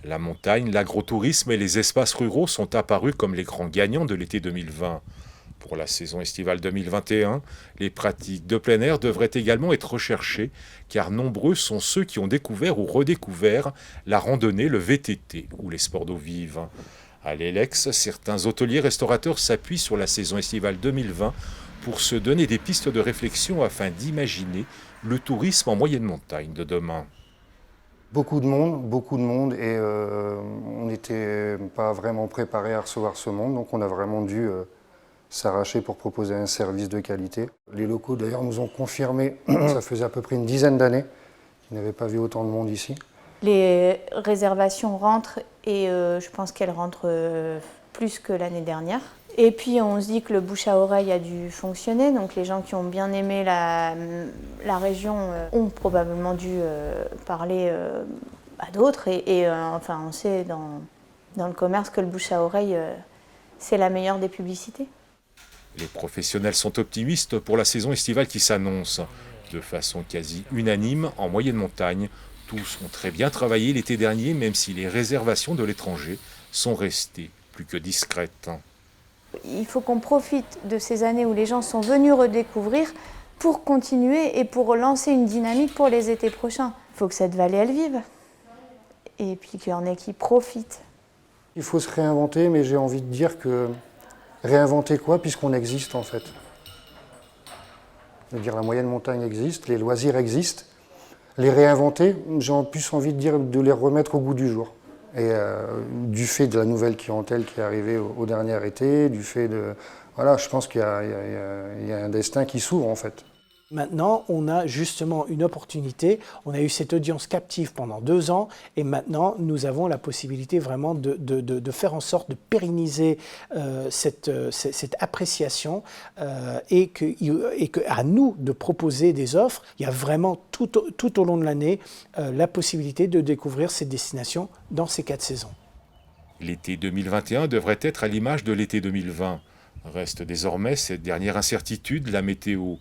La montagne, l'agrotourisme et les espaces ruraux sont apparus comme les grands gagnants de l'été 2020. Pour la saison estivale 2021, les pratiques de plein air devraient également être recherchées, car nombreux sont ceux qui ont découvert ou redécouvert la randonnée, le VTT ou les sports d'eau vive. À l'Elex, certains hôteliers restaurateurs s'appuient sur la saison estivale 2020 pour se donner des pistes de réflexion afin d'imaginer le tourisme en moyenne montagne de demain. Beaucoup de monde, et on n'était pas vraiment préparé à recevoir ce monde, donc on a vraiment dû s'arracher pour proposer un service de qualité. Les locaux d'ailleurs nous ont confirmé, ça faisait à peu près une dizaine d'années qu'ils n'avaient pas vu autant de monde ici. Les réservations rentrent et je pense qu'elles rentrent plus que l'année dernière. Et puis on se dit que le bouche à oreille a dû fonctionner, donc les gens qui ont bien aimé la région ont probablement dû parler à d'autres. Enfin, on sait dans le commerce que le bouche à oreille, c'est la meilleure des publicités. Les professionnels sont optimistes pour la saison estivale qui s'annonce. De façon quasi unanime, en moyenne montagne, tous ont très bien travaillé l'été dernier, même si les réservations de l'étranger sont restées plus que discrètes. Il faut qu'on profite de ces années où les gens sont venus redécouvrir pour continuer et pour lancer une dynamique pour les étés prochains. Il faut que cette vallée, elle vive. Et puis qu'il y en ait qui profitent. Il faut se réinventer, mais j'ai envie de dire que réinventer quoi, puisqu'on existe en fait. Je veux dire, la moyenne montagne existe, les loisirs existent. Les réinventer, j'ai en plus envie de dire de les remettre au goût du jour. Et du fait de la nouvelle clientèle qui est arrivée au dernier été, du fait de... Voilà, je pense qu'il y a un destin qui s'ouvre en fait. Maintenant, on a justement une opportunité. On a eu cette audience captive pendant 2 ans et maintenant, nous avons la possibilité vraiment de faire en sorte de pérenniser cette appréciation et qu'à nous de proposer des offres. Il y a vraiment tout au long de l'année la possibilité de découvrir ces destinations dans ces 4 saisons. L'été 2021 devrait être à l'image de l'été 2020. Reste désormais cette dernière incertitude, la météo.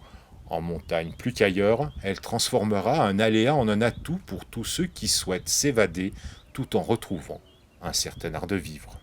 En montagne plus qu'ailleurs, elle transformera un aléa en un atout pour tous ceux qui souhaitent s'évader tout en retrouvant un certain art de vivre.